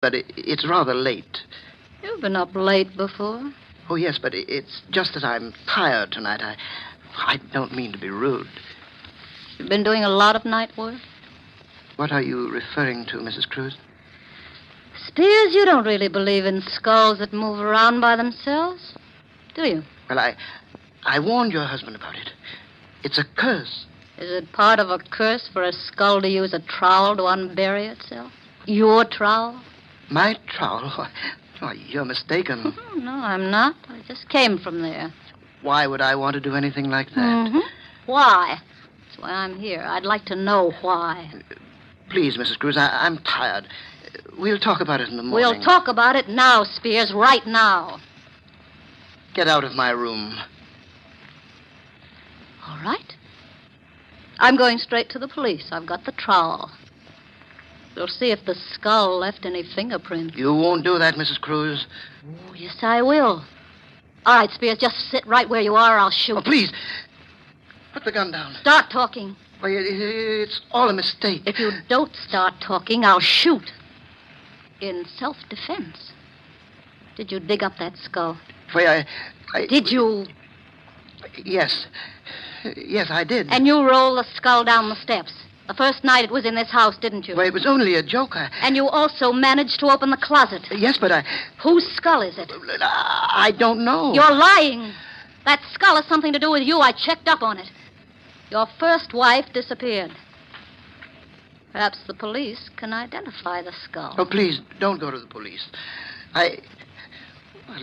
but it's rather late. You've been up late before. Oh, yes, but it's just that I'm tired tonight. I don't mean to be rude. You've been doing a lot of night work? What are you referring to, Mrs. Cruz? Spears, you don't really believe in skulls that move around by themselves, do you? Well, I warned your husband about it. It's a curse. Is it part of a curse for a skull to use a trowel to unbury itself? Your trowel? My trowel? Why, you're mistaken. Oh, no, I'm not. I just came from there. Why would I want to do anything like that? Mm-hmm. Why? That's why I'm here. I'd like to know why. Please, Mrs. Cruz, I'm tired. We'll talk about it in the morning. We'll talk about it now, Spears, right now. Get out of my room. All right. I'm going straight to the police. I've got the trowel. We'll see if the skull left any fingerprints. You won't do that, Mrs. Cruz. Oh, yes, I will. All right, Spears, just sit right where you are. I'll shoot. Oh, please. Put the gun down. Start talking. Why, it's all a mistake. If you don't start talking, I'll shoot. In self-defense. Did you dig up that skull? Why, I... Did you? Yes. Yes, I did. And you rolled the skull down the steps. The first night it was in this house, didn't you? Well, it was only a joke. And you also managed to open the closet. Yes, but I... Whose skull is it? I don't know. You're lying. That skull has something to do with you. I checked up on it. Your first wife disappeared. Perhaps the police can identify the skull. Oh, please, don't go to the police. Well,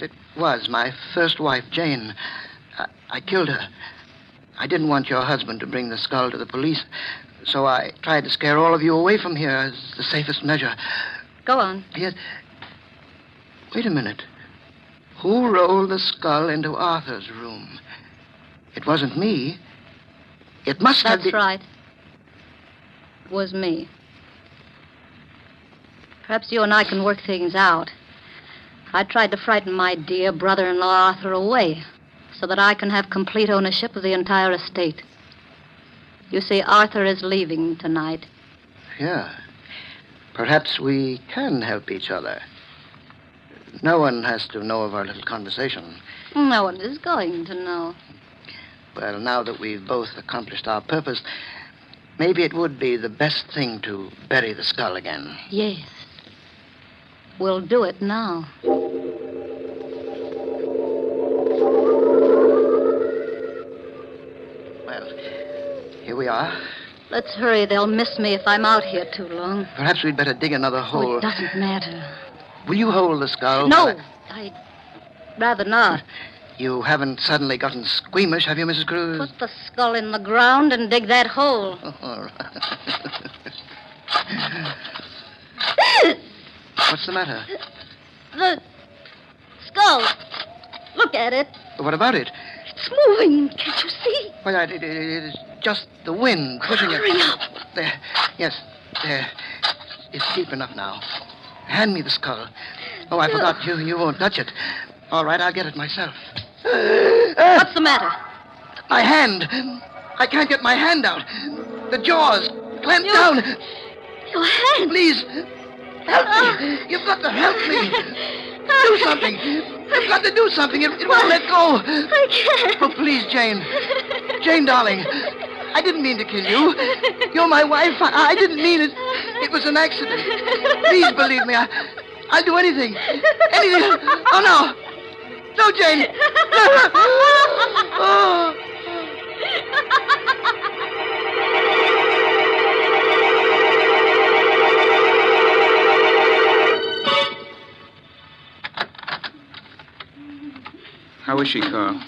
it was my first wife, Jane. I killed her. I didn't want your husband to bring the skull to the police, so I tried to scare all of you away from here as the safest measure. Go on. Yes. Wait a minute. Who rolled the skull into Arthur's room? It wasn't me. It must have been... That's right. It was me. Perhaps you and I can work things out. I tried to frighten my dear brother-in-law Arthur away so that I can have complete ownership of the entire estate. You see, Arthur is leaving tonight. Yeah. Perhaps we can help each other. No one has to know of our little conversation. No one is going to know. Well, now that we've both accomplished our purpose, maybe it would be the best thing to bury the skull again. Yes. We'll do it now. Well, here we are. Let's hurry. They'll miss me if I'm out here too long. Perhaps we'd better dig another hole. Oh, it doesn't matter. Will you hold the skull? No, I'd rather not. You haven't suddenly gotten squeamish, have you, Mrs. Cruz? Put the skull in the ground and dig that hole. Oh, all right. What's the matter? The skull. Look at it. What about it? It's moving. Can't you see? Well, it is just the wind pushing it. Hurry up. There. Yes, there. It's deep enough now. Hand me the skull. Oh, I forgot. You won't touch it. All right, I'll get it myself. What's the matter? My hand. I can't get my hand out. The jaws clamped down. Your hand. Please, help me. You've got to help me. Do something. You've got to do something. It won't let go. I can't. Oh, please, Jane. Jane, darling. I didn't mean to kill you. You're my wife. I didn't mean it. It was an accident. Please believe me. I'll do anything. Anything. Oh, no. No, Jane. Oh. How is she, Carl?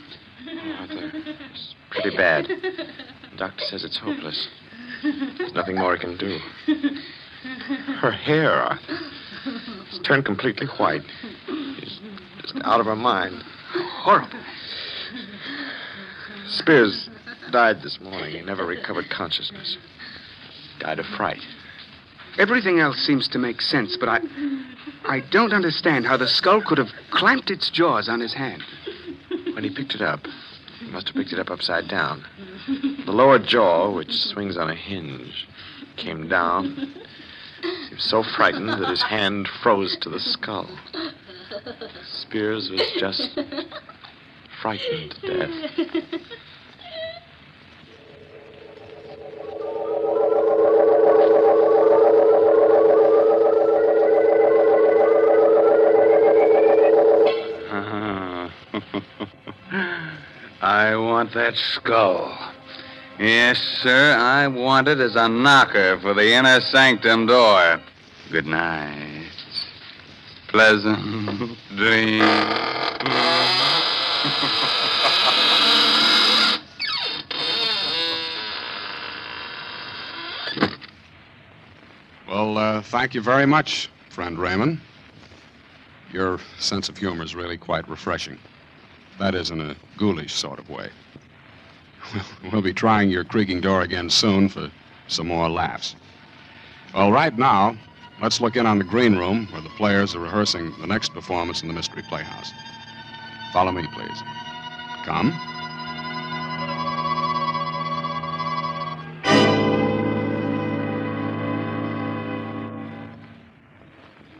Arthur, it's pretty bad. The doctor says it's hopeless. There's nothing more he can do. Her hair, Arthur, it's turned completely white. She's just out of her mind. Horrible. Spears died this morning. He never recovered consciousness. Died of fright. Everything else seems to make sense, but I don't understand how the skull could have clamped its jaws on his hand. When he picked it up, he must have picked it up upside down. The lower jaw, which swings on a hinge, came down, He was so frightened that his hand froze to the skull. Spears was just frightened to death. I want that skull. Yes, sir, I want it as a knocker for the inner sanctum door. Good night. Pleasant dreams. Well, thank you very much, friend Raymond. Your sense of humor is really quite refreshing. That is, in a ghoulish sort of way. We'll be trying your creaking door again soon for some more laughs. Well, right now, let's look in on the green room where the players are rehearsing the next performance in the Mystery Playhouse. Follow me, please. Come.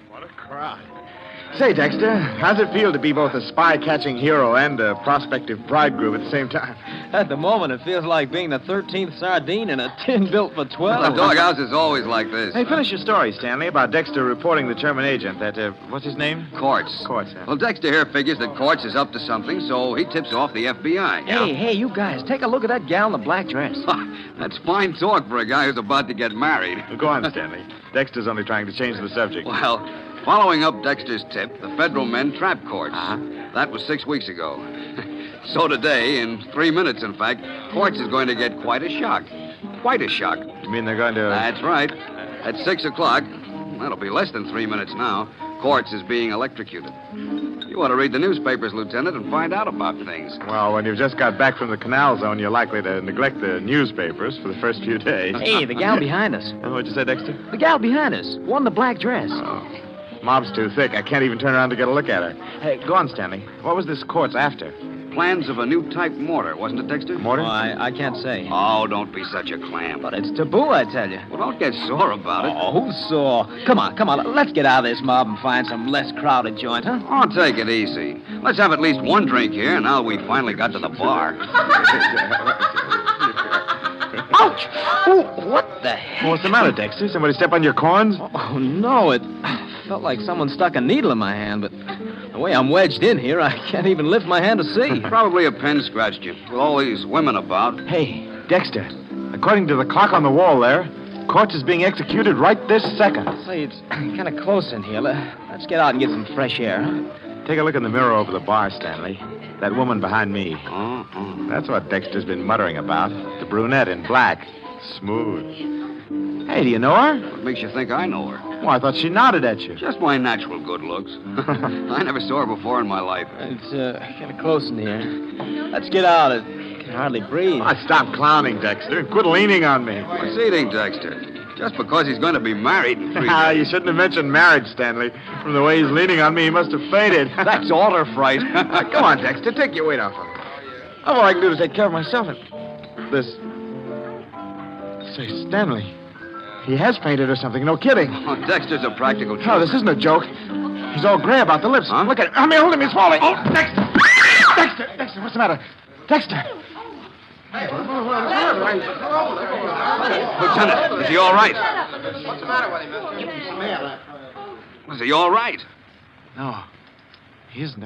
What a crowd. Say, Dexter, how's it feel to be both a spy-catching hero and a prospective bridegroom at the same time? At the moment, it feels like being the 13th sardine in a tin built for 12. The doghouse is always like this. Hey, finish your story, Stanley, about Dexter reporting the German agent. That, what's his name? Quartz. Quartz, huh? Well, Dexter here figures that Quartz is up to something, so he tips off the FBI. Hey, you guys, take a look at that gal in the black dress. That's fine talk for a guy who's about to get married. Well, go on, Stanley. Dexter's only trying to change the subject. Well, following up Dexter's tip, the federal men trapped Quartz. Uh-huh. That was 6 weeks ago. So today, in 3 minutes, in fact, Quartz is going to get quite a shock. Quite a shock. You mean they're going to... That's right. At 6 o'clock, that'll be less than 3 minutes now, Quartz is being electrocuted. You ought to read the newspapers, Lieutenant, and find out about things. Well, when you've just got back from the canal zone, you're likely to neglect the newspapers for the first few days. Hey, the gal behind us. What'd you say, Dexter? The gal behind us. One in the black dress. Oh. Mob's too thick. I can't even turn around to get a look at her. Hey, go on, Stanley. What was this Quartz after? Plans of a new type mortar, wasn't it, Dexter? Mortar? Oh, I can't say. Oh, don't be such a clam. But it's taboo, I tell you. Well, don't get sore about it. Oh, who's sore? Come on. Let's get out of this mob and find some less crowded joint, huh? Oh, take it easy. Let's have at least one drink here, now we finally got to the bar. Ouch! Oh, what the heck? What's the matter, Dexter? Somebody step on your corns? Oh, no, it felt like someone stuck a needle in my hand, but the way I'm wedged in here, I can't even lift my hand to see. Probably a pen scratched you, with all these women about. Hey, Dexter, according to the clock on the wall there, Quartz is being executed right this second. Say, it's kind of close in here. Let's get out and get some fresh air, huh? Take a look in the mirror over the bar, Stanley. That woman behind me. Oh. That's what Dexter's been muttering about. The brunette in black. Smooth. Hey, do you know her? What makes you think I know her? Well, I thought she nodded at you. Just my natural good looks. I never saw her before in my life. It's kind of close in here. Let's get out. I can hardly breathe. Oh, stop clowning, Dexter. Quit leaning on me. Proceeding, Dexter. Just because he's going to be married in 3 Ah, days. you shouldn't have mentioned marriage, Stanley. From the way he's leaning on me, he must have fainted. That's alder fright. Come on, Dexter. Take your weight off him. All I can do is take care of myself. And this... Say, Stanley, he has fainted or something. No kidding. Oh, Dexter's a practical joke. No, this isn't a joke. He's all gray about the lips. Huh? Look at him. I mean, hold him. He's falling. Oh, Dexter. Dexter, what's the matter? Dexter. Lieutenant, is he all right? What's the matter with him, mister? Is he all right? No, he isn't.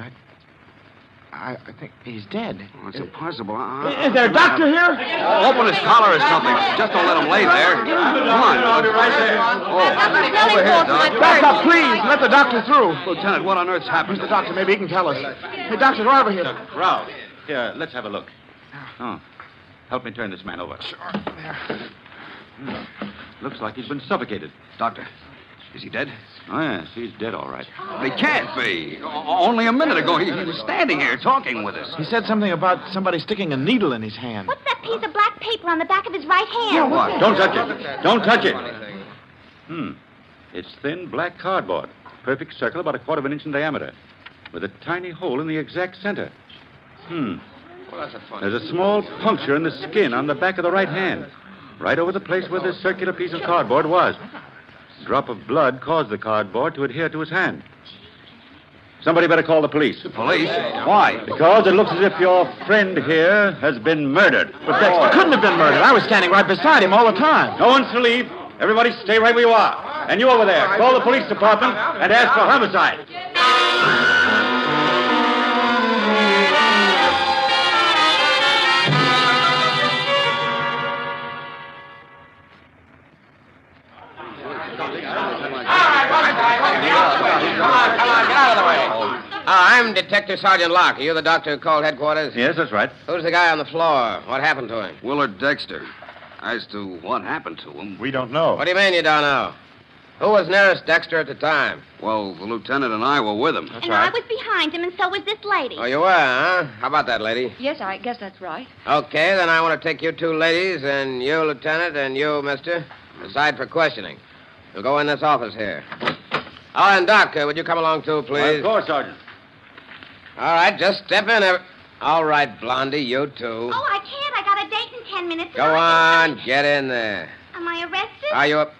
I think he's dead. Oh, it's impossible. Is there a doctor here? Open his collar or something. Just don't let him lay there. Come on. Oh, over here, Doc. Back up, please. Let the doctor through. Lieutenant, what on earth's happened? Where's the doctor? Maybe he can tell us. Hey, Dr. Garber here. Ralph, here, let's have a look. Oh, help me turn this man over. Sure. There. Looks like he's been suffocated. Doctor, is he dead? Oh, yes, he's dead, all right. He can't be. Only a minute ago, he was standing here talking with us. He said something about somebody sticking a needle in his hand. What's that piece of black paper on the back of his right hand? What? Don't touch it. Don't touch it. It's thin black cardboard. Perfect circle about 1/4 inch in diameter. With a tiny hole in the exact center. There's a small puncture in the skin on the back of the right hand. Right over the place where this circular piece of cardboard was. drop of blood caused the cardboard to adhere to his hand. Somebody better call the police. Police? Why? Because it looks as if your friend here has been murdered. But Dexter couldn't have been murdered. I was standing right beside him all the time. No one's to leave. Everybody stay right where you are. And you over there, call the police department and ask for homicide. I'm Detective Sergeant Locke. Are you the doctor who called headquarters? Yes, that's right. Who's the guy on the floor? What happened to him? Willard Dexter. As to what happened to him, We don't know. What do you mean you don't know? Who was nearest Dexter at the time? well, the lieutenant and I were with him. And I was behind him, and so was this lady. Oh, you were, huh? How about that, lady? Yes, I guess that's right. Okay, then I want to take you two ladies and you, Lieutenant, and you, mister, aside for questioning. We'll go in this office here. Oh, and Doc, would you come along too, please? Of course, Sergeant. All right, just step in. All right, Blondie, you too. Oh, I can't. I got a date in 10 minutes. Go on, get in there. Am I arrested? Are you up?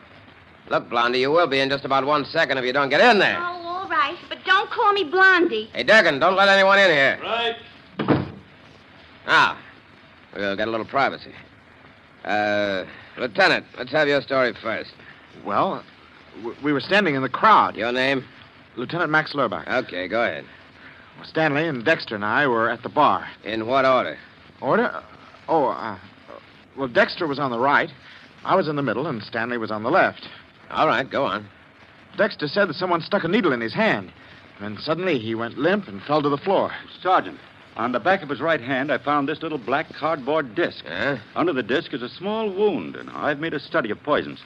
Look, Blondie, you will be in just about 1 second if you don't get in there. Oh, all right. But don't call me Blondie. Hey, Durkin, don't let anyone in here. Right. Now, we'll get a little privacy. Lieutenant, let's have your story first. Well, we were standing in the crowd. Your name? Lieutenant Max Lurbach. Okay, go ahead. Stanley and Dexter and I were at the bar. In what order? Order? Well, Dexter was on the right. I was in the middle, and Stanley was on the left. All right, go on. Dexter said that someone stuck a needle in his hand. And suddenly he went limp and fell to the floor. Sergeant, on the back of his right hand, I found this little black cardboard disc. Huh? Under the disc is a small wound, and I've made a study of poisons.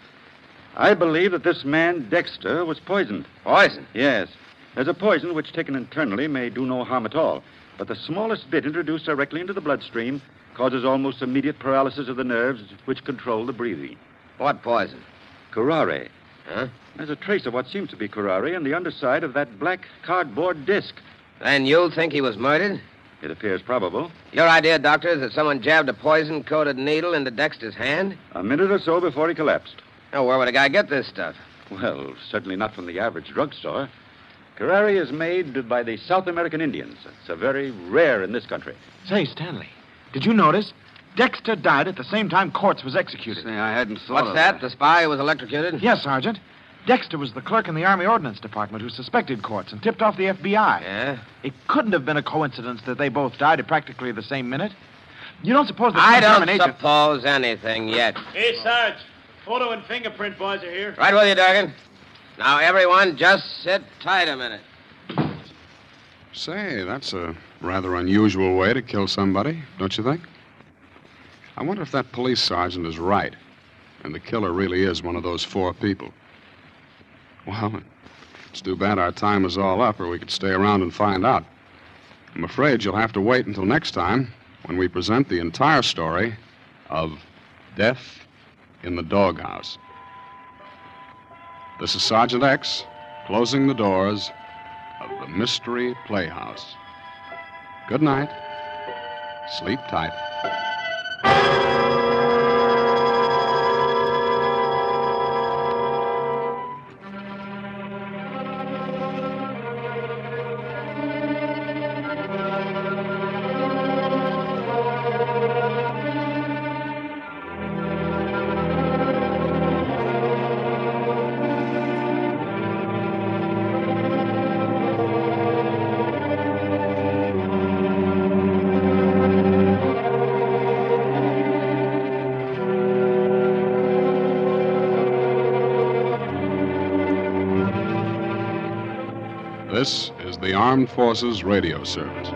I believe that this man, Dexter, was poisoned. Poison? Yes. There's a poison which, taken internally, may do no harm at all. But the smallest bit introduced directly into the bloodstream causes almost immediate paralysis of the nerves which control the breathing. What poison? Curare. Huh? There's a trace of what seems to be curare on the underside of that black cardboard disc. Then you think he was murdered? It appears probable. Your idea, Doctor, is that someone jabbed a poison-coated needle into Dexter's hand? A minute or so before he collapsed. Now, where would a guy get this stuff? Well, certainly not from the average drugstore. Curare is made by the South American Indians. It's very rare in this country. Say, Stanley, did you notice? Dexter died at the same time Quartz was executed. Say, I hadn't thought What's of that? The spy who was electrocuted? Yes, Sergeant. Dexter was the clerk in the Army Ordnance Department who suspected Quartz and tipped off the FBI. Yeah? It couldn't have been a coincidence that they both died at practically the same minute. You don't suppose that I some don't German agent... suppose anything yet. Hey, Sarge. Photo and fingerprint boys are here. Right with you, Durkin. Now, everyone, just sit tight a minute. Say, that's a rather unusual way to kill somebody, don't you think? I wonder if that police sergeant is right, and the killer really is one of those 4 people. Well, it's too bad our time is all up, or we could stay around and find out. I'm afraid you'll have to wait until next time when we present the entire story of Death in the Doghouse. This is Sergeant X closing the doors of the Mystery Playhouse. Good night. Sleep tight. This is the Armed Forces Radio Service.